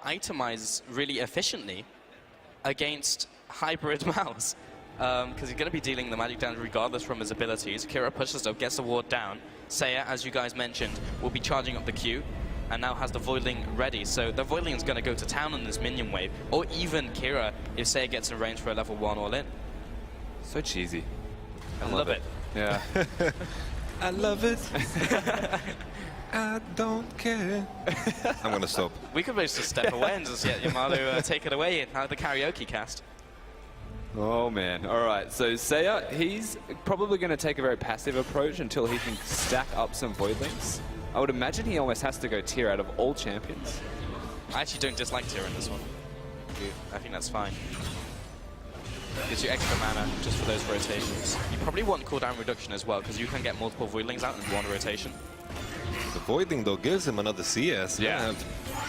itemize really efficiently against hybrid Mouse. Because he's going to be dealing the magic damage regardless from his abilities. Kira pushes up, gets the ward down. Seiya, as you guys mentioned, will be charging up the Q, and now has the Voidling ready. So the Voidling is going to go to town on this minion wave, or even Kira if Seiya gets in range for a level 1 all-in. So cheesy. I love it. Yeah. I love it. I don't care. I'm going to stop. We could just step away and just get Yamalu take it away and have the karaoke cast. Oh man, alright, so Seiya, he's probably going to take a very passive approach until he can stack up some Voidlings. I would imagine he almost has to go tier out of all champions. I actually don't dislike tier in this one. I think that's fine. Gives you extra mana just for those rotations. You probably want cooldown reduction as well, because you can get multiple Voidlings out in one rotation. The Voidling, though, gives him another CS. Yeah. I have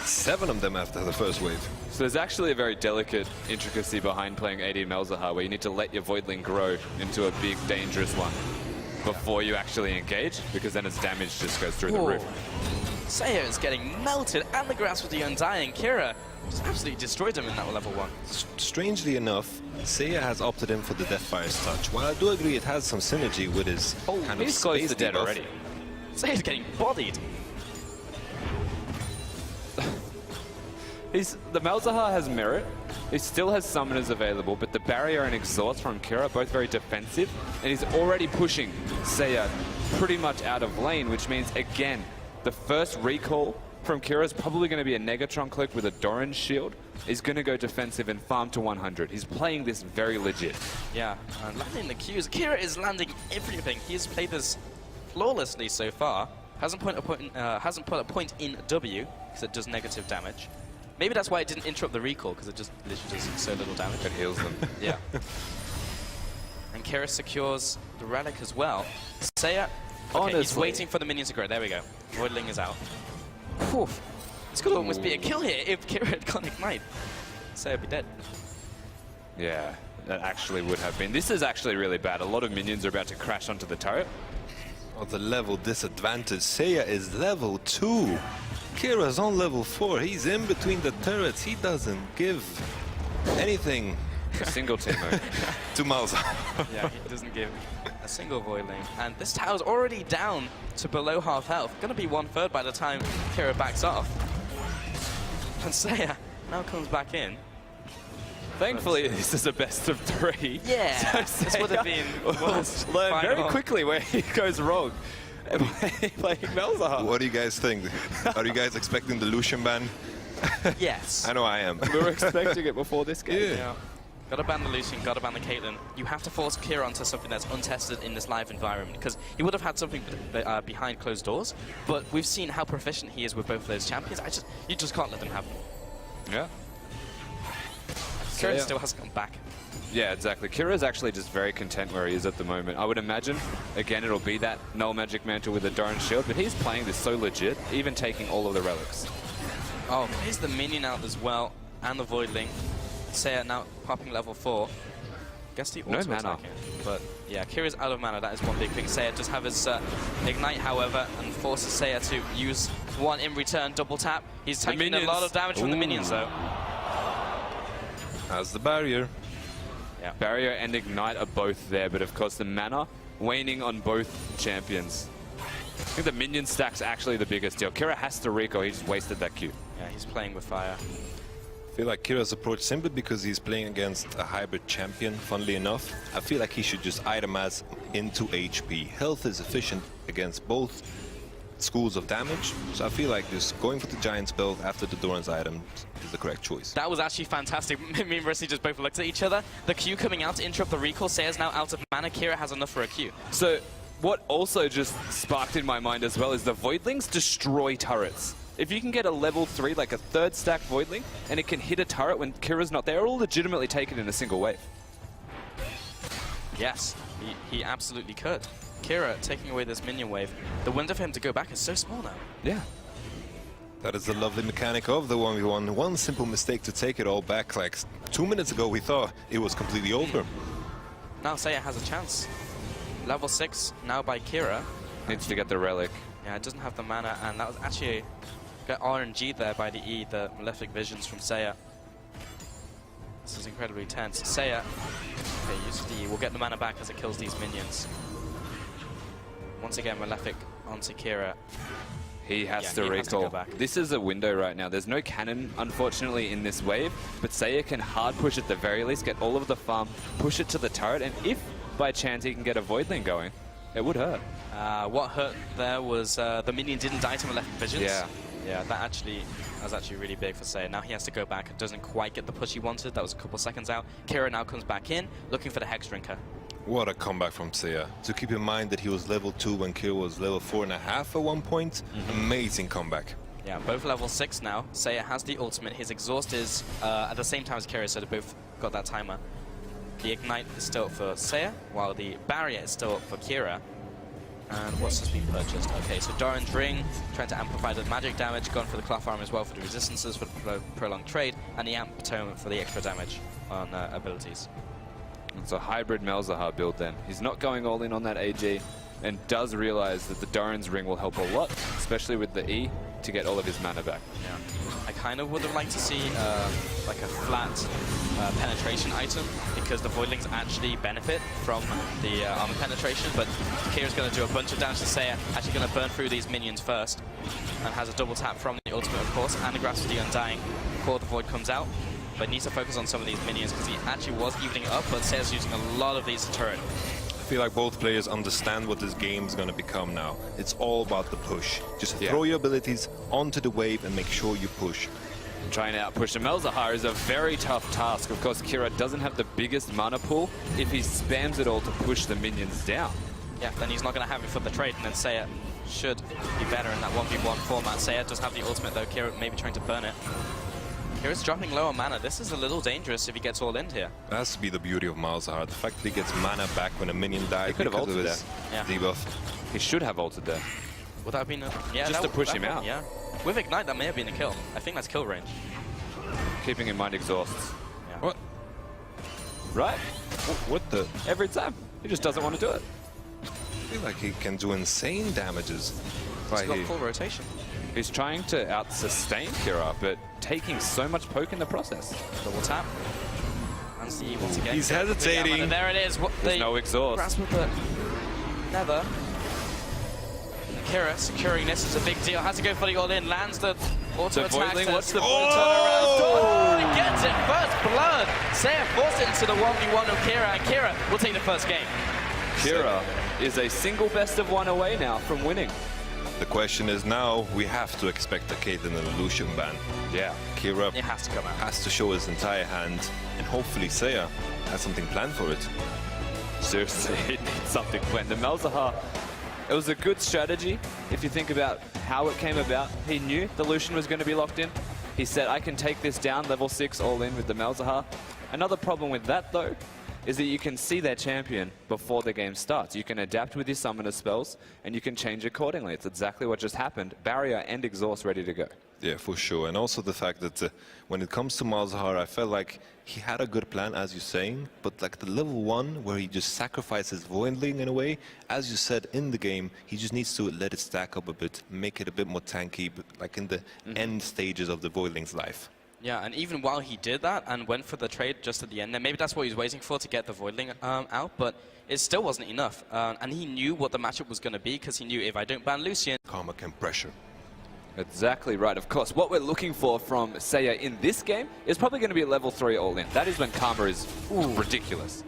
7 of them after the first wave. So there's actually a very delicate intricacy behind playing AD Malzahar, where you need to let your Voidling grow into a big, dangerous one before you actually engage, because then its damage just goes through the roof. Seiya is getting melted, and the grass with the Undying. Kira just absolutely destroyed him in that level 1. Strangely enough, Seiya has opted in for the Deathfire's touch. While I do agree it has some synergy with his kind of He's close space to dead debuff. already. Seiya's getting bodied. The Malzahar has merit. He still has summoners available, but the barrier and exhaust from Kira are both very defensive, and he's already pushing Seiya pretty much out of lane, which means, again, the first recall from Kira is probably going to be a Negatron Cloak with a Doran's shield. He's going to go defensive and farm to 100. He's playing this very legit. Yeah, and landing the Qs. Kira is landing everything. He's played this flawlessly so far. Hasn't put a point in W, because it does negative damage. Maybe that's why it didn't interrupt the recall, because it just literally does so little damage. It heals them. Yeah. And Kira secures the relic as well. Seiya, okay, he's waiting for the minions to grow. There we go. Voidling is out. Whew. This could almost be a kill here if Kira had gone Ignite. Seiya would be dead. Yeah, that actually would have been. This is actually really bad. A lot of minions are about to crash onto the turret. Oh, the level disadvantage. Seiya is level 2. Kira's on level 4. He's in between the turrets. He doesn't give anything. A single team mode. To Malzahar. Yeah, he doesn't give a single Voidling. And this tower's already down to below half health. Gonna be 1/3 by the time Kira backs off. And Seiya now comes back in. Thankfully, this is a best of 3. Yeah, so this would have been learn very quickly where he goes wrong. Playing Malzahar. What do you guys think? Are you guys expecting the Lucian ban? Yes. I know I am. We were expecting it before this game. Yeah. Gotta ban the Lucian, gotta ban the Caitlyn. You have to force Kira onto something that's untested in this live environment, because he would have had something behind closed doors, but we've seen how proficient he is with both of those champions. You just can't let them have them. Yeah. Kira still hasn't come back. Yeah, exactly. Kira's actually just very content where he is at the moment. I would imagine, again, it'll be that Null Magic Mantle with a Doran's shield, but he's playing this so legit, even taking all of the relics. Oh, here's the minion out as well, and the Voidling. Seiya now popping level 4. Guess the auto mana. attack in. But yeah, Kira's out of mana, that is one big thing. Seiya does have his Ignite, however, and forces Seiya to use one in return, double tap. He's taking a lot of damage from the minions though. How's the barrier? Yeah. Barrier and Ignite are both there, but of course the mana waning on both champions. I think the minion stack's actually the biggest deal. Kira has to recall, he just wasted that Q. Yeah, he's playing with fire. I feel like Kira's approach simply because he's playing against a hybrid champion, funnily enough. I feel like he should just itemize into HP. Health is efficient against both schools of damage, so I feel like just going for the Giant's build after the Doran's item is the correct choice. That was actually fantastic. Me and Rusty just both looked at each other. The Q coming out to interrupt the recall. Seiya's now out of mana. Kira has enough for a Q. So what also just sparked in my mind as well is the Voidlings destroy turrets. If you can get a level 3, like a 3rd stack Voidling, and it can hit a turret when Kira's not there, it'll legitimately take it in a single wave. Yes, he absolutely could. Kira taking away this minion wave. The window for him to go back is so small now. Yeah. That is the lovely mechanic of the 1v1. One simple mistake to take it all back. Like 2 minutes ago, we thought it was completely over. Now Seiya has a chance. Level 6 now by Kira. Needs to get the relic. Yeah, it doesn't have the mana, and that was actually Get RNG there by the E, the Malefic Visions from Seiya. This is incredibly tense. Seiya, okay, uses the E, will get the mana back as it kills these minions. Once again, Malefic onto Kira. He has to recall. This is a window right now. There's no cannon, unfortunately, in this wave, but Seiya can hard push at the very least, get all of the farm, push it to the turret, and if by chance he can get a Voidling going, it would hurt. What hurt there was the minion didn't die to Malefic Visions. Yeah. Yeah, that was actually really big for Seiya. Now he has to go back and doesn't quite get the push he wanted. That was a couple seconds out. Kira now comes back in, looking for the Hex Drinker. What a comeback from Seiya. To keep in mind that he was level 2 when Kira was level 4.5 at one point. Amazing comeback. Yeah, both level 6 now. Seiya has the ultimate. His exhaust is at the same time as Kira, so they both got that timer. The Ignite is still up for Seiya, while the Barrier is still up for Kira. And what's just been purchased? Okay, so Doran's Ring, trying to amplify the magic damage, gone for the Cloth Arm as well for the resistances, for the prolonged trade, and the Amp Atonement for the extra damage on abilities. It's a hybrid Malzahar build then. He's not going all in on that AG and does realize that the Doran's Ring will help a lot, especially with the E, to get all of his mana back. Yeah. I kind of would have liked to see like a flat penetration item, because the Voidlings actually benefit from the armor penetration, but Kira's going to do a bunch of damage to Seiya, actually going to burn through these minions first, and has a double tap from the ultimate, of course, and the Grasp of the Undying before the Void comes out. But needs to focus on some of these minions because he actually was evening it up, but Seiya's using a lot of these to turret. I feel like both players understand what this game is going to become now. It's all about the push. Just throw your abilities onto the wave and make sure you push. Trying to outpush the Malzahar is a very tough task. Of course, Kira doesn't have the biggest mana pool if he spams it all to push the minions down. Yeah, then he's not going to have it for the trade, and then Seiya should be better in that 1v1 format. Seiya does have the ultimate though, Kira maybe trying to burn it. Kira's dropping low on mana. This is a little dangerous if he gets all in here. That has to be the beauty of Malzahar. The fact that he gets mana back when a minion dies because of his debuff. He should have ulted there. Would that have been a... Yeah, just to push him out. Yeah. With Ignite, that may have been a kill. I think that's kill range. Keeping in mind exhausts. Yeah. What? Right? What the? Every time. He just doesn't want to do it. I feel like he can do insane damages. He's got full rotation. He's trying to out-sustain Kira, but taking so much poke in the process. Double tap. And see once again. He's hesitating. And there it is. There's no exhaust. Grasp with the Nether. Kira securing this is a big deal. Has to go fully all in. Lands the auto attack. What's the turnaround? Oh, he gets it. First blood. Seiya forced it into the 1v1 of Kira, and Kira will take the first game. Kira is a single best of one away now from winning. The question is now, we have to expect a Caitlyn and a Lucian ban. Yeah. Kira It has to come out. has to show his entire hand, and hopefully Seiya has something planned for it. Seriously, he needs something planned. The Malzahar, it was a good strategy. If you think about how it came about, he knew the Lucian was going to be locked in. He said, I can take this down, level 6 all in with the Malzahar. Another problem with that, though, is that you can see their champion before the game starts. You can adapt with your summoner spells, and you can change accordingly. It's exactly what just happened. Barrier and exhaust ready to go. Yeah, for sure. And also the fact that when it comes to Malzahar, I felt like he had a good plan, as you're saying, but like the level 1, where he just sacrifices Voidling in a way, as you said in the game, he just needs to let it stack up a bit, make it a bit more tanky, but like in the end stages of the Voidling's life. Yeah, and even while he did that and went for the trade just at the end, then maybe that's what he was waiting for to get the Voidling out, but it still wasn't enough. And he knew what the matchup was going to be, because he knew if I don't ban Lucian... Karma can pressure. Exactly right. Of course, what we're looking for from Seiya in this game is probably going to be a level 3 all-in. That is when Karma is ridiculous.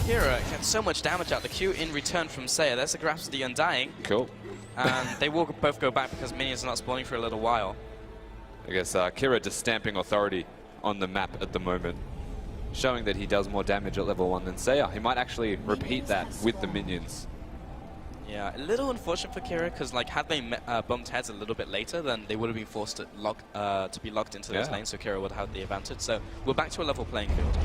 Kira gets so much damage out the Q in return from Seiya. There's the Grasp of the Undying. Cool. And they will both go back because minions are not spawning for a little while. I guess Kira just stamping authority on the map at the moment, showing that he does more damage at level 1 than Seiya. He might actually repeat that with the minions. Yeah, a little unfortunate for Kira, because like had they bumped heads a little bit later, then they would have been forced to be locked into those lanes, so Kira would have the advantage. So we're back to a level playing field.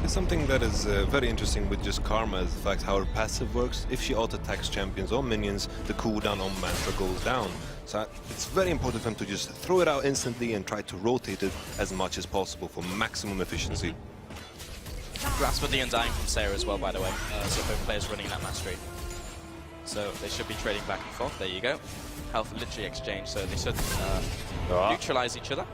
Something that is very interesting with just Karma is the fact how her passive works. If she auto-attacks champions or minions, the cooldown on Mantra goes down. So it's very important for him to just throw it out instantly and try to rotate it as much as possible for maximum efficiency. Grasp of the Undying from Seiya as well, by the way. So both players running that mastery. So they should be trading back and forth. There you go. Health literally exchange, so they should neutralize each other.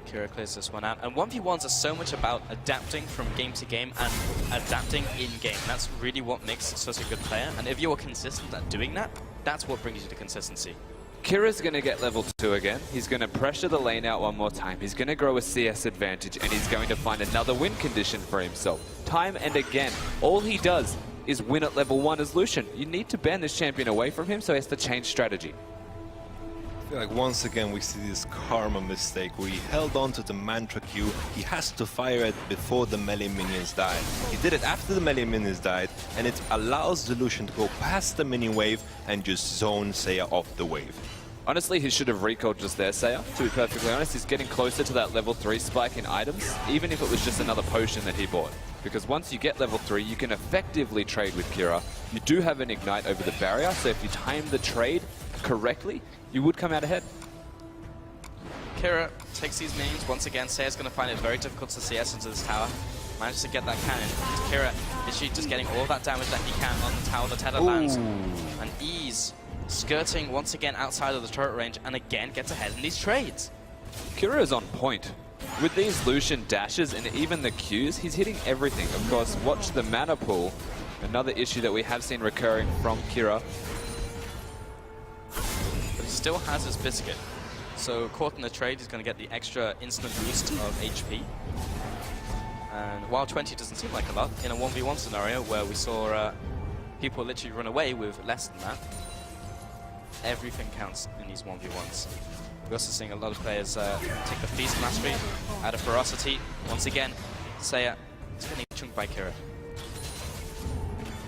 Kira clears this one out. And 1v1s are so much about adapting from game to game and adapting in-game. That's really what makes such a good player. And if you're consistent at doing that, that's what brings you to consistency. Kira's going to get level 2 again. He's going to pressure the lane out one more time. He's going to grow a CS advantage, and he's going to find another win condition for himself. Time and again, all he does is win at level 1 as Lucian. You need to ban this champion away from him, so he has to change strategy. I feel like once again we see this karma mistake where he held on to the mantra Q. He has to fire it before the melee minions die. He did it after the melee minions died, and it allows the Lucian to go past the mini wave and just zone Seiya off the wave. Honestly, he should have recalled just there, Seiya. To be perfectly honest, he's getting closer to that level 3 spike in items, even if it was just another potion that he bought. Because once you get level 3, you can effectively trade with Kira. You do have an ignite over the barrier, so if you time the trade correctly, you would come out ahead. Kira takes these minions. Once again, Seiya's going to find it very difficult to CS into this tower. Manages to get that cannon. Kira is she just getting all that damage that he can on the tower. The tether lands. And Ease skirting once again outside of the turret range and again gets ahead in these trades. Kira is on point. With these Lucian dashes and even the Qs, he's hitting everything. Of course, watch the mana pool. Another issue that we have seen recurring from Kira. But he still has his biscuit. So caught in the trade, he's going to get the extra instant boost of HP. And while 20 doesn't seem like a lot, in a 1v1 scenario where we saw people literally run away with less than that, everything counts in these 1v1s. We're also seeing a lot of players take the Feast Mastery out of Ferocity. Once again, Seiya is getting chunked by Kira.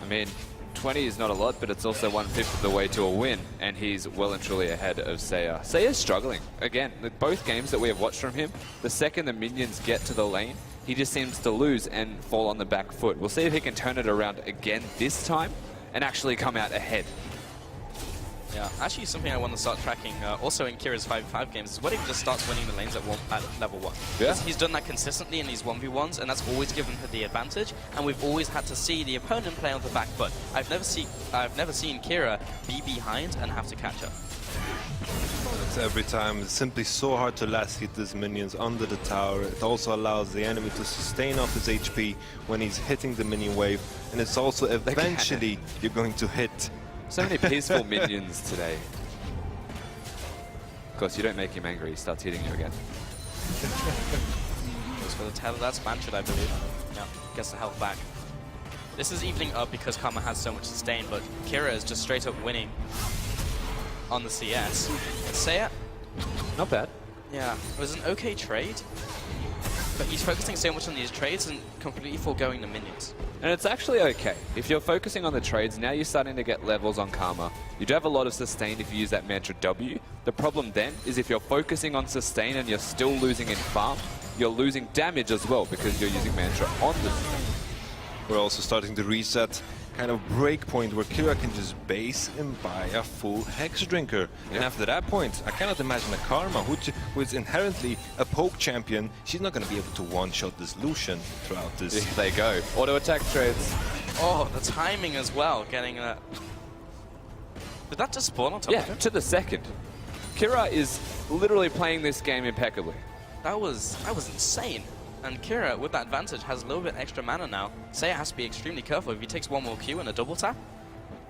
I mean, 20 is not a lot, but it's also 1/5 of the way to a win, and he's well and truly ahead of Seiya. Seiya's struggling. Again, with both games that we have watched from him, the second the minions get to the lane, he just seems to lose and fall on the back foot. We'll see if he can turn it around again this time and actually come out ahead. Yeah, actually something I want to start tracking also in Kira's 5v5 games is when he just starts winning the lanes at level 1. Yeah. He's done that consistently in these 1v1s, and that's always given him the advantage, and we've always had to see the opponent play on the back foot. I've never seen Kira be behind and have to catch up. It's every time. It's simply so hard to last hit these minions under the tower. It also allows the enemy to sustain off his HP when he's hitting the mini wave, and it's also eventually you're going to hit. So many peaceful minions today. Of course, you don't make him angry, he starts hitting you again. Goes for the tether, that's Manchard, I believe. Yeah, gets the health back. This is evening up because Karma has so much sustain, but Kira is just straight up winning on the CS. Seiya, Not bad. yeah, it was an okay trade, but he's focusing so much on these trades and completely foregoing the minions. And it's actually okay. If you're focusing on the trades, now you're starting to get levels on Karma. You do have a lot of sustain if you use that mantra W. The problem then is if you're focusing on sustain and you're still losing in farm, you're losing damage as well because you're using mantra on the sustain. We're also starting to reach that kind of break point where Kira can just base and buy a full Hex Drinker. And after that point, I cannot imagine a Karma, who is inherently a poke champion. She's not going to be able to one-shot this Lucian throughout this. There they go. Auto attack trades. Oh, the timing as well, getting a... Did that just spawn on top of him? To the second. Kira is literally playing this game impeccably. That was insane. And Kira, with that advantage, has a little bit extra mana now. Seiya has to be extremely careful. If he takes one more Q and a double tap,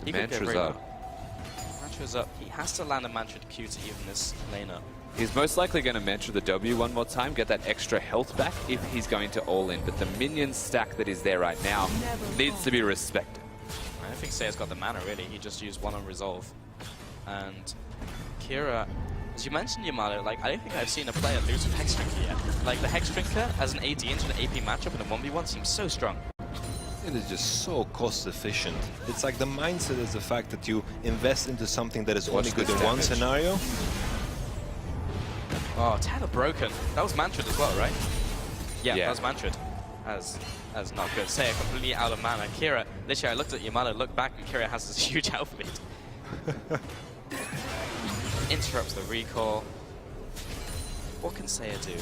he could get Mantra's very up. low. Mantra's up. He has to land a Mantra Q to even this lane up. He's most likely going to mantra the W one more time, get that extra health back if he's going to all in. But the minion stack that is there right now needs to be respected. I don't think Seiya's got the mana, really. He just used one on Resolve. And Kira, as you mentioned, Yamato, like, I don't think I've seen a player lose with Hex Drinker yet. Like, the Hex Drinker as an AD into an AP matchup in a 1v1 seems so strong. It is just so cost efficient. It's like the mindset is the fact that you invest into something that is only good in one scenario. Oh, tether broken. That was Mantrad as well, right? Yeah, Yeah. that was Mantrad. As not good. Seiya completely out of mana. Kira, literally I looked at Yamato, looked back, and Kira has this huge health lead. Interrupts the recall. What can Seiya do?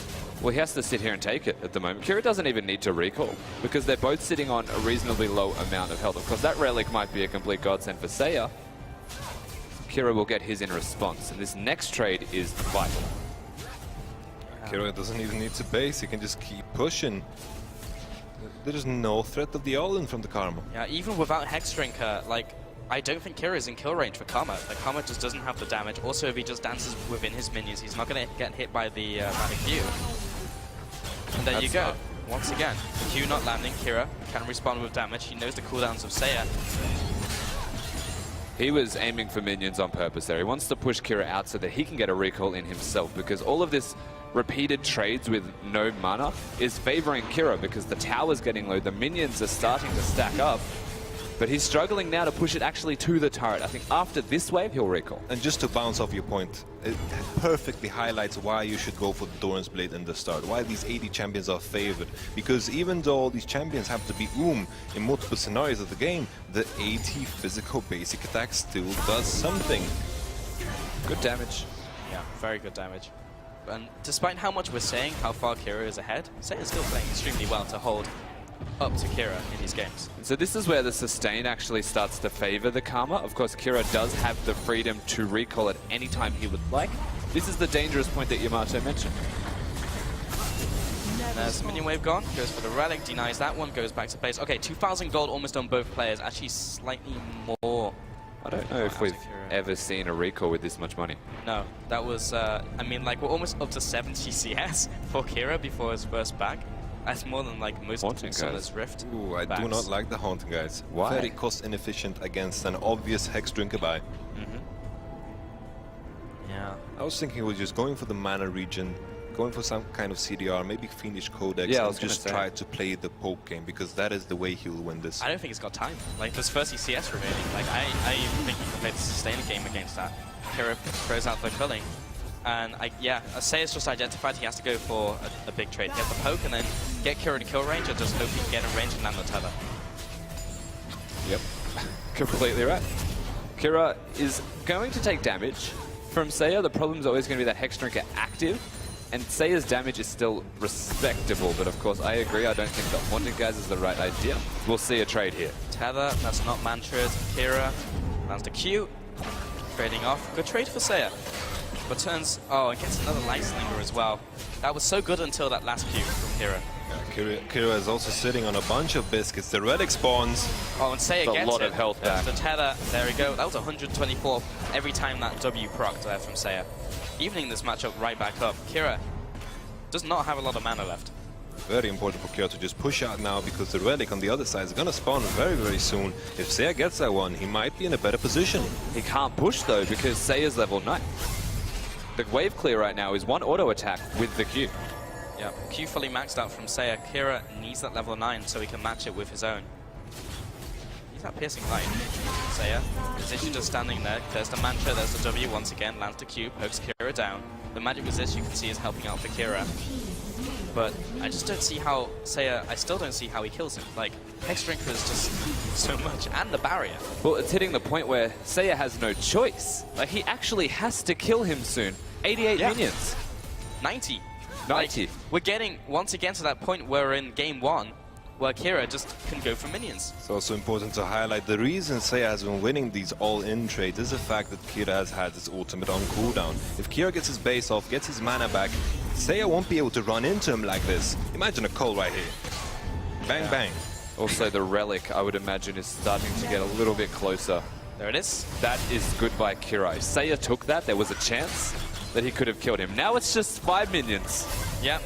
Well, he has to sit here and take it at the moment. Kira doesn't even need to recall because they're both sitting on a reasonably low amount of health. Of course, that relic might be a complete godsend for Seiya. Kira will get his in response, and this next trade is vital. Kira doesn't even need to base, he can just keep pushing. There's no threat of the all-in from the Karma. Yeah, even without Hex Drinker, like, I don't think Kira is in kill range for Karma. Like, Karma just doesn't have the damage. Also, if he just dances within his minions, he's not going to get hit by the Q. And there you go. Once again, Q not landing, Kira can respond with damage. He knows the cooldowns of Seiya. He was aiming for minions on purpose there. He wants to push Kira out so that he can get a recall in himself, because all of this repeated trades with no mana is favoring Kira because the tower's getting low, the minions are starting to stack up, but he's struggling now to push it actually to the turret. I think after this wave, he'll recall. And just to bounce off your point, it perfectly highlights why you should go for the Doran's Blade in the start, why these AD champions are favored. Because even though all these champions have to be in multiple scenarios of the game, the AD physical basic attack still does something. Good damage. Yeah, very good damage. And despite how much we're saying how far Kira is ahead, Seiya's still playing extremely well to hold up to Kira in these games. So this is where the sustain actually starts to favor the Karma. Of course, Kira does have the freedom to recall at any time he would like. This is the dangerous point that Yamato mentioned. There's the minion wave gone, goes for the relic, denies that one, goes back to base. Okay, 2,000 gold almost on both players, actually slightly more. I don't know if we've ever seen a recall with this much money. No, that was, I mean, like, we're almost up to 70 CS for Kira before his first bag. That's more than, like, most Summer's Rift. Ooh, I do not like the Haunting Guys. Why? Very cost inefficient against an obvious Hex Drinker buy. Yeah. I was thinking we're just going for the mana regen, going for some kind of CDR, maybe Fiendish Codex, Yeah, and just try to play the poke game, because that is the way he'll win this. I don't think he's got time. Like, there's 30 CS remaining. Like, I even think he can play the sustain game against that. Kira throws out the culling. And, Seiya's just identified he has to go for a big trade. Get the poke and then get Kira to kill range, and just hope he can get in range and land the tether. Yep, completely right. Kira is going to take damage from Seiya. The problem is always going to be that Hex Drinker active, and Seiya's damage is still respectable, but of course I agree, I don't think the Haunting Guys is the right idea. We'll see a trade here. Tether, that's not mantras. Kira lands the Q, trading off. Good trade for Seiya. Returns, and gets another Light Slinger as well. That was so good until that last Q from Kira. Yeah, Kira is also sitting on a bunch of biscuits. The relic spawns. Oh, and Seiya gets a lot of health back. The tether, there we go. That was 124 every time that W procced there from Seiya. Evening this matchup right back up. Kira does not have a lot of mana left. Very important for Kira to just push out now, because the relic on the other side is going to spawn very, very soon. If Seiya gets that one, he might be in a better position. He can't push though, because Seiya's level 9. The wave clear right now is one auto attack with the Q. Yeah, Q fully maxed out from Seiya. Kira needs that level 9 so he can match it with his own. He's that piercing light. Seiya is literally just standing there. There's the mantra, there's the W once again, lands the Q, pokes Kira down. The magic resist you can see is helping out for Kira. But I just don't see how Seiya, I still don't see how he kills him. Like, Hex Drinker is just so much, and the barrier. Well, it's hitting the point where Seiya has no choice. Like, he actually has to kill him soon. 88 minions. 90. 90. Like, we're getting once again to that point where in game 1, where Kira just can go for minions. It's also important to highlight the reason Seiya has been winning these all-in trades is the fact that Kira has had his ultimate on cooldown. If Kira gets his base off, gets his mana back, Seiya won't be able to run into him like this. Imagine a Cole right here. Bang, bang. Also, the relic, I would imagine, is starting to get a little bit closer. There it is. That is good by Kira. If Seiya took that, there was a chance that he could have killed him. Now it's just 5 minions. Yep.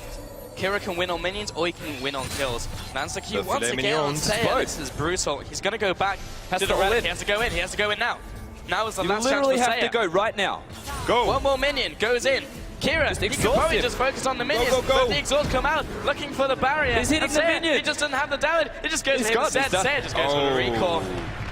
Kira can win on minions, or he can win on kills. Lands the Q The once filet again on minions. Seiya. This is brutal. He's going to go back Has to to the relic. win. He has to go in. He has to go in now. Now is the You last chance for literally have Seiya. to go right now. Go! One more minion goes in. Kira, he can probably just focus on the minions, go, go. but the exhaust come out, looking for the barrier. He's hitting And the Seiya, minion. He just doesn't have the damage. It just goes He's to him got it. instead. He's done. Seiya just goes for the recall.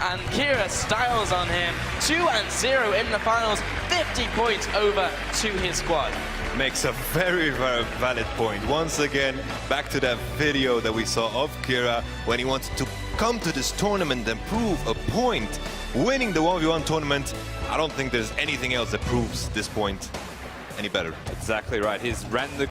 And Kira styles on him. 2-0 in the finals. 50 points over to his squad. Makes a very, very valid point. Once again, back to that video that we saw of Kira when he wanted to come to this tournament and prove a point. Winning the 1v1 tournament, I don't think there's anything else that proves this point. any better. Exactly right. He's ran the